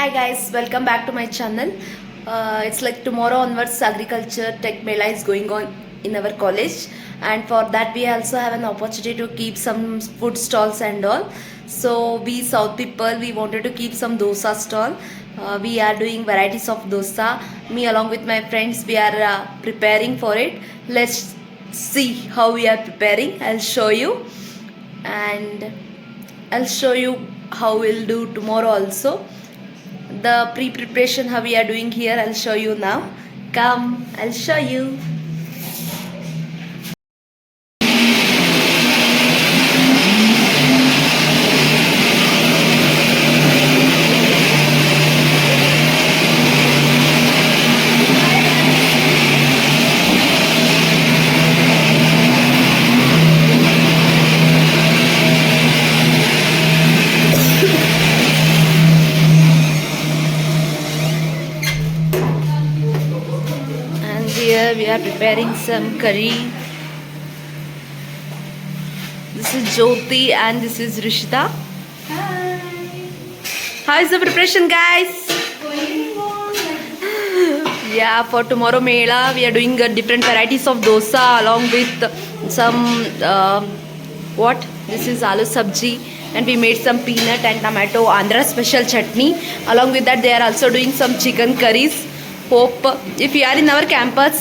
Hi guys, welcome back to my channel. It's like tomorrow onwards Agriculture Tech Mela is going on in our college, and for that we also have an opportunity to keep some food stalls and all. So we South people, we wanted to keep some dosa stall. We are doing varieties of dosa. Me along with my friends, we are preparing for it. Let's see how we are preparing. I'll show you, and I'll show you how we'll do tomorrow also. The pre-preparation how we are doing here, I'll show you now. Come, I'll show you. And here we are preparing some curry. This is Jyoti and this is Rishita. Hi. How is the preparation, guys? Yeah, for tomorrow Mela we are doing different varieties of dosa along with some what? This is aloo sabji, and we made some peanut and tomato Andhra special chutney. Along with that they are also doing some chicken curries. Hope if you are in our campus,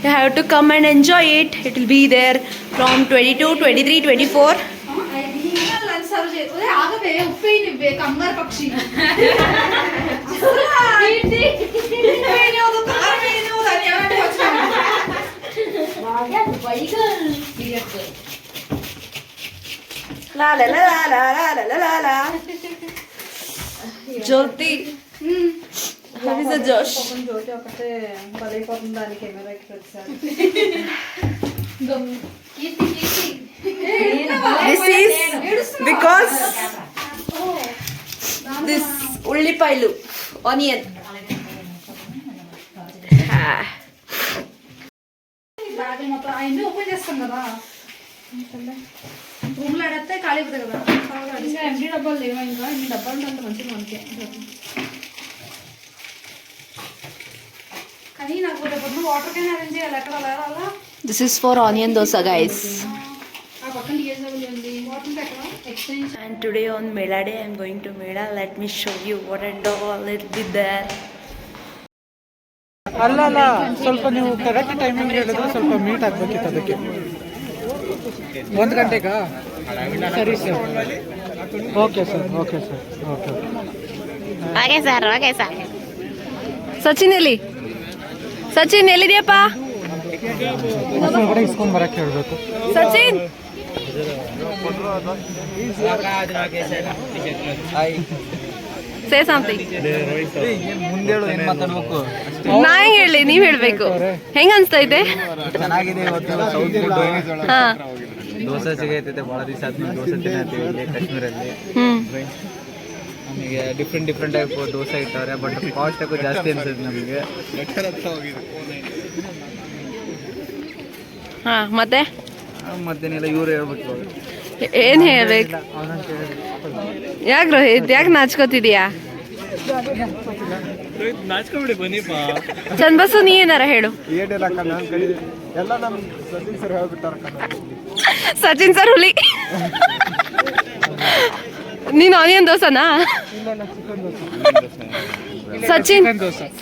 you have to come and enjoy it. It will be there from 22, 23, 24. La la la la la la la la la. Jyoti. How is the Josh? This is because this ullipailu, onion. రూమ్లో అడిగితే ఖాళీ అవుతుంది కదా. ఇంకా empty డబ్బాలు లేవా? ఇంకా ఇన్ని డబ్బాలు ఉంటే అంత మంచిగా మనకి. కానీ నాకు రేపు వాటర్ క్యాన్ అరేంజ్ చేయాలి. ఎక్కడ వెళ్ళాలా? This is for onion dosa, guys. ఆ పక్కన డిఎస్డబ్ల్యూ ఉంది. వాటర్ ఎక్కడ? Exchange. And today on Mela Day, I am going to Mela. Let me show you what and all it be there. ಅಲ್ಲ ಸ್ವಲ್ಪ ನೀವು ಕರೆಕ್ಟ್ ಟೈಮಿಂಗ್ ಹೇಳಿದ್ರೆ ಸ್ವಲ್ಪ ಮೀಟ್ ಆಗಬೇಕಿತ್ತು. ಅದಕ್ಕೆ 1 ಗಂಟೆಗಾ? ಸರಿ sir, okay sir, okay sir, okay sir. Sachin ಎಲ್ಲಿದೆಯಪ್ಪ? ಹೊರಗಡೆ ಇಸ್ಕೊಂಡು ಬರಕ್ಕೆ ಹೇಳಬೇಕು. Sachin say something. ಮುಂದೇಳು ಏನು ಮಾತಾಡ್ಬೇಕು? ನಾ ಹೇಳಿ, ನೀವ್ ಹೇಳ್ಬೇಕು. ಹೆಂಗ ಅನ್ಸ್ತೈತೆ? ಚೆನ್ನಾಗಿದೆ. ಇವತ್ತು ಸೌತ್ ಫುಡ್ ಹಾ, ದೋಸೆ ಸಿಗೈತೈತೆ. ಭಾಳ ದಿವಸ ಆದ್ಮೇಲೆ ದೋಸೆ ತಿನ್ನತ್ತೀವಿ ಇಲ್ಲಿ ಕಾಶ್ಮೀರಲ್ಲಿ. ನಮಗೆ ಡಿಫ್ರೆಂಟ್ ಟೈಪ್ ದೋಸೆ ಇಟ್ಟವ್ರೆ, ಬಟ್ ಕಾಸ್ಟ್ ಯಾಕೋ ಜಾಸ್ತಿ ಅನ್ಸುತ್ತೆ ನಮಗೆ. ಹಾ, ಮತ್ತೇನಿಲ್ಲ, ಇವ್ರು ಹೇಳ್ಬೇಕು. ಏನ್ ಹೇಳ್ಬೇಕು? ಯಾಕೆ ರೋಹಿತ್, ಯಾಕೆ ನಾಚ್ಕೋತಿದ್ಯಾ? ನಾಚ್ಕೊಬಿಡಿ ಬನ್ನಿಪ್ಪ. ಚಂದ್ಬಸು, ನೀ ಏನಾರ ಹೇಳು. ಏನಿಲ್ಲ ಕಣ್ಣ, ಎಲ್ಲ ನಮ್ಮ ಸಚಿನ್ ಸರ್ ಹೇಳ್ಬಿಟ್ಟಾರ ಕಣ್ಣ. ಸಚಿನ್ ಸರ್ ಹುಲಿ. ನೀನು ಆನಿಯನ್ ದೋಸನಾ? ಸಚಿನ್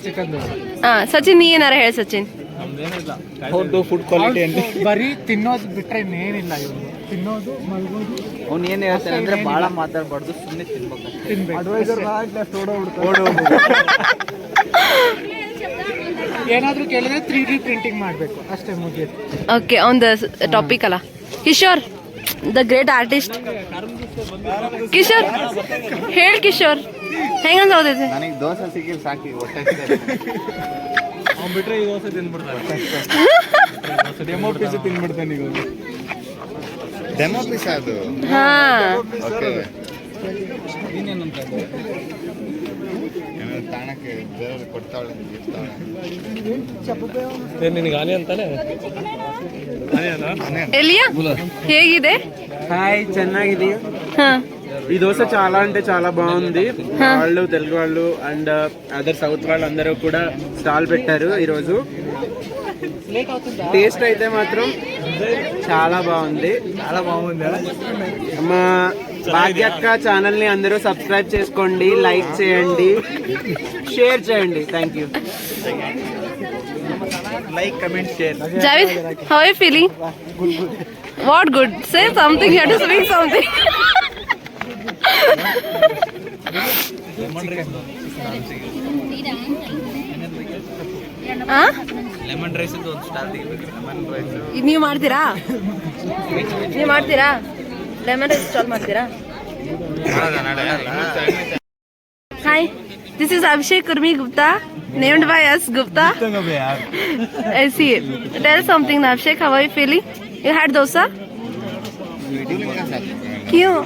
ಚಿಕನ್ ದೋಸೆ. ಹಾ, ಸಚಿನ್ ನೀ ಏನಾರ ಹೇಳು. ಸಚಿನ್ ಅವ್ರದ್ದು ಫುಡ್ ಕ್ವಾಲಿಟಿ ಅಂತ ಬರೀ ತಿನ್ನೋದು ಬಿಟ್ರೆ ಇನ್ನೇನಿಲ್ಲ. ಇವ್ರು ತಿನ್ನೋದು, ಮಲ್ಗೋದು. ಅವ್ನು ಏನು ಹೇಳ್ತಾನೆ ಅಂದರೆ ಭಾಳ ಮಾತಾಡಬಾರ್ದು, ಸುಮ್ಮನೆ ತಿನ್ಬೇಕು. ಅಡ್ವೈಸರ್ ಏನಾದರೂ ಕೇಳಿದ್ರೆ 3D ಪ್ರಿಂಟಿಂಗ್ ಮಾಡಬೇಕು ಅಷ್ಟೇ, ಮುಗಿಯುತ್ತೆ. ಓಕೆ, ಆನ್ ದ ಟಾಪಿಕ್ ಅಲ್ಲ. Kishore the great artist. Kishore ಹೇಳಿ. ಕಿಶೋರ್ ಹೆಂಗಂತ ಓದೈತೆ? ನನಗೆ ದೋಸೆ ಸಿಕ್ಕಿದ್ರೆ ಸಾಕಿ, ಹೊಟ್ಟೆ ಅವ್ನು ಬಿಟ್ರೆ ಈ ದೋಸೆ ತಿಂದ್ಬಿಡ್ತಾರೆ. ಡೆಮೋ ಪೀಸ್ ತಿಂದ್ಬಿಡ್ತಾನೆ. ಈಗ ಡೆಮೋ ಪೀಸ್ ಅದು. ಹಾ, ತಾಣಕ್ಕೆ ಕೊಡ್ತಾಳೆ. ನಿನಗೆ ಆನೆ ಅಂತಾನೆ. ಎಲ್ಲಿಯಾ? ಹೇಗಿದೆ? ಹಾಯ್, ಚೆನ್ನಾಗಿದೆಯಾ? ಹಾ, ఈ దోశ చాలా అంటే చాలా బాగుంది. వాళ్ళు తెలుగు వాళ్ళు అండ్ అదర్ సౌత్ వాళ్ళు అందరూ కూడా స్టాల్ పెట్టారు ఈరోజు. టేస్ట్ అయితే మాత్రం చాలా బాగుంది. మా భాగ్యక్క ఛానల్ ని అందరూ సబ్స్క్రైబ్ చేసుకోండి, లైక్ చేయండి, షేర్ చేయండి. Thank you. Like, comment, share. Javid, how are you feeling? What good? Say something. You have to speak something. Lemon rice ಒಂದು ಸ್ಟಾರ್ಟ್. ನೀವು ಮಾಡ್ತೀರಾ? ಲೆಮನ್ ರೈಸ್ ಸ್ಟಾಲ್ ಮಾಡ್ತೀರಾ? Hi, this is Abhishek Kurmi Gupta, named by us Gupta. I see it. Tell something, Abhishek. How are you feeling? You had dosa? क्यों?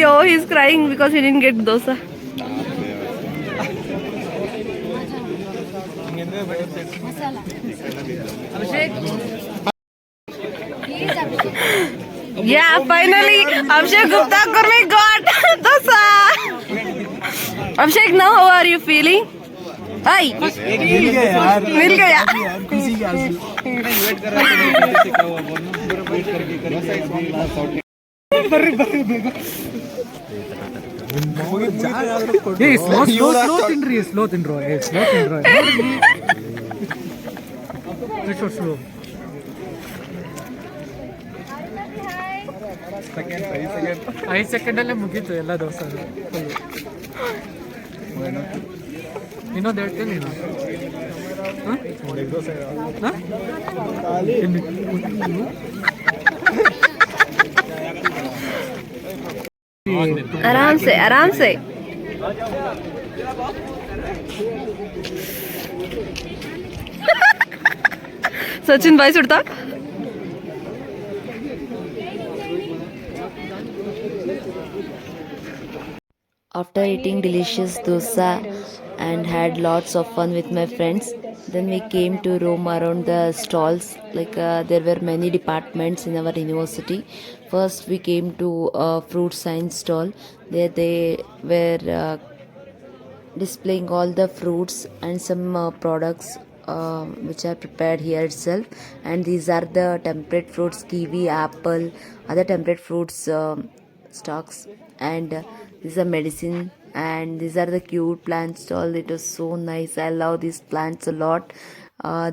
Yo, he's crying because he didn't get dosa. Yeah, finally, Abhishek Gupta Kurmi got dosa. Abhishek, now how are you feeling? Hi. मिल गया. Slow ತಿನ್ರೋ. Slow 5 ಸೆಕೆಂಡಲ್ಲೇ ಮುಗೀತು ಎಲ್ಲ ದೋಸೆ. ಇನ್ನೊಂದು ಹೇಳ್ತೀನಿ ನೀನು. आराम से. सचिन भाई सुड़ता. After eating delicious dosa and had lots of fun with my friends, then we came to roam around the stalls. There were many departments in our university. First we came to a fruit science stall. There they were displaying all the fruits and some products which are prepared here itself. And these are the temperate fruits: kiwi, apple, other temperate fruits stocks. And these are medicine, and these are the cute plants stall. It was so nice. I love these plants a lot.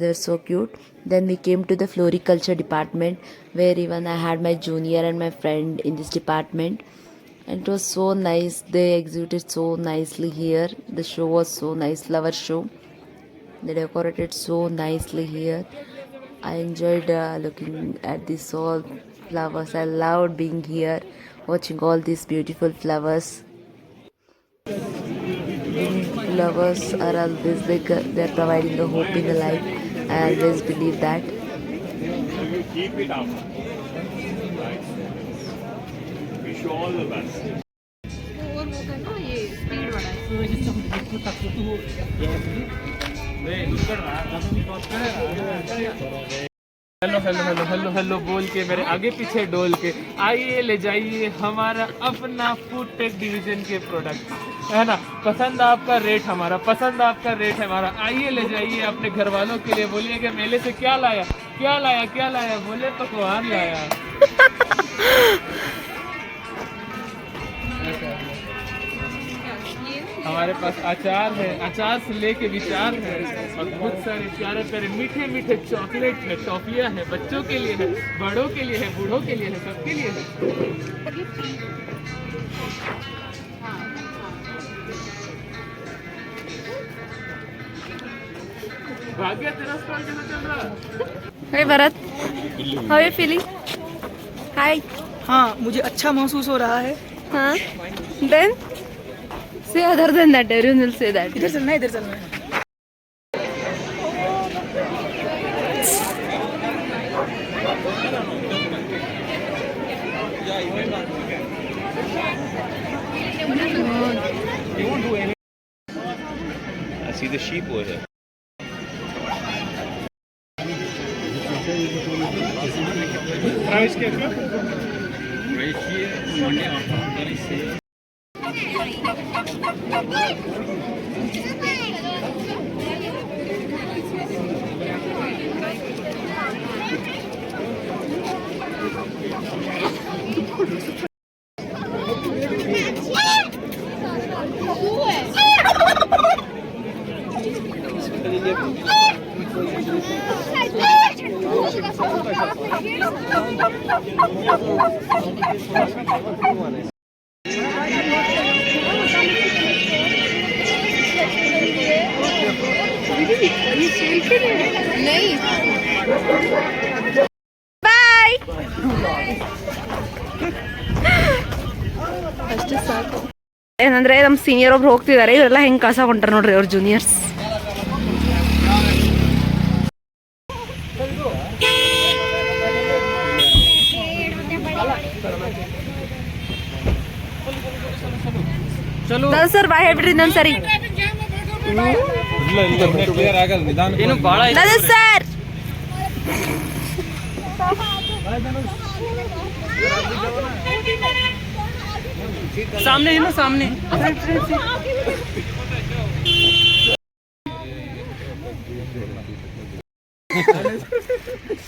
They're so cute. Then we came to the floriculture department, where even I had my junior and my friend in this department. And it was so nice. They executed so nicely here. The show was so nice, flower show. They decorated so nicely here. I enjoyed looking at these all flowers. I loved being here, watching all these beautiful flowers. Flowers are always they're providing a hope in the life. I always believe that. Keep it up. Wish you all the best. Hello hello hello hello hello बोल के मेरे आगे पीछे डोल के आइए ले जाइए हमारा अपना फूड टेक डिवीजन के प्रोडक्ट, है ना. पसंद आपका रेट हमारा, पसंद आपका रेट हमारा. आइए ले जाइए अपने घर वालों के लिए. बोलिए कि मेले से क्या लाया, क्या लाया, क्या लाया. बोले पकवान लाया. हमारे पास अचार है, अचार से लेके विचार है, और बहुत सारे प्यारे प्यारे मीठे मीठे चॉकलेट है, टॉफियाँ है. बच्चों के लिए है, बड़ों के लिए है, बूढ़ों के लिए है, सबके लिए है. भाग्य तेरा स्टॉल कैसा चल रहा है? Hey Bharat, how are you feeling? Hi. हाँ, मुझे अच्छा महसूस हो रहा है. Huh? Then say other than that. Everyone will say that. इधर चलना है, इधर चलना है. I see the sheep over here. Price क्या? Right here. ಬಾಯ್. ಅಷ್ಟು ಸಾಕು. ಏನಂದ್ರೆ ನಮ್ಮ ಸೀನಿಯರ್ ಒಬ್ರು ಹೋಗ್ತಿದ್ದಾರೆ, ಇವರೆಲ್ಲ ಹೆಂಗ್ ಕಸ ಹೊಂಟಾರ ನೋಡ್ರಿ ಅವ್ರ ಜೂನಿಯರ್ಸ್. ಸರ್ ಬಾಯ್ ಹೇಳ್ಬಿಡ್ರಿ ಇನ್ನೊಂದ್ಸರಿ. ಸರ್ सामने ही ना सामने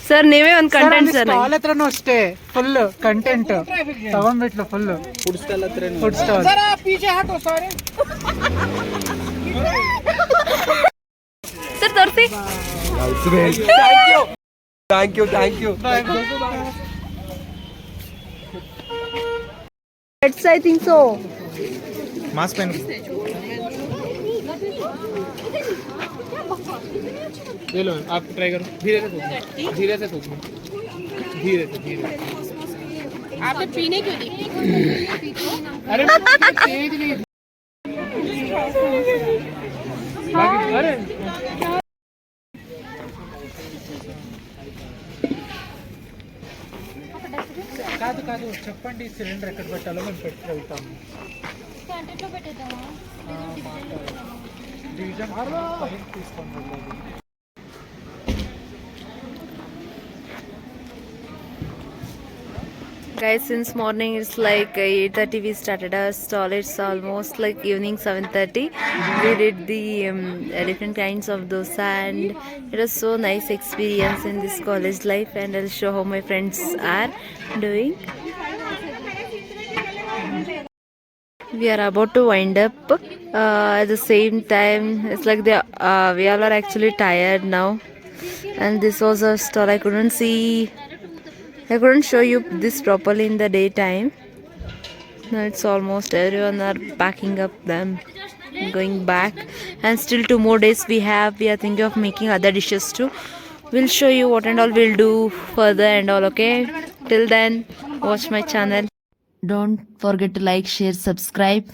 ಸರ್ ನೀವೇ ಒಂದು ಕಂಟೆಂಟ್ ಸರ್. ಸ್ಟಾಲ್ ಹತ್ರನೂ ಅಷ್ಟೇ ಫುಲ್ ಕಂಟೆಂಟ್ ತಗೊಂಡ್ಬಿಟ್ಲು ಫುಲ್ ಫುಡ್ ಸ್ಟಾಲ್ ಹತ್ರ ಫುಡ್ ಸ್ಟಾಲ್. ಸರ್ ತೋರಿಸಿ. Thank you I think so. Mask पहन ले लो आप ट्राई करो धीरे से थूकना धीरे से थूकना धीरे से धीरे आपने पीने क्यों दी अरे तेज नहीं अरे కాదు కాదు చెప్పండి సిలిండర్ ఎక్కడ పెట్టాలో మేము పెట్టి వెళ్తాము డివిజన్ తీసుకొని వెళ్ళాలి. Guys, since morning it's like 8:30 we started our stall. It's almost like evening 7:30. We did the different kinds of dosa and it was so nice experience in this college life, and I'll show how my friends are doing. We are about to wind up. At the same time, it's like we all are actually tired now, and this was a stall. I couldn't show you this properly in the daytime. Now it's almost everyone are packing up them, going back, and still 2 more days we have. We are thinking of making other dishes too. We'll show you what and all we'll do further and all. Okay, till then watch my channel. Don't forget to like, share, subscribe.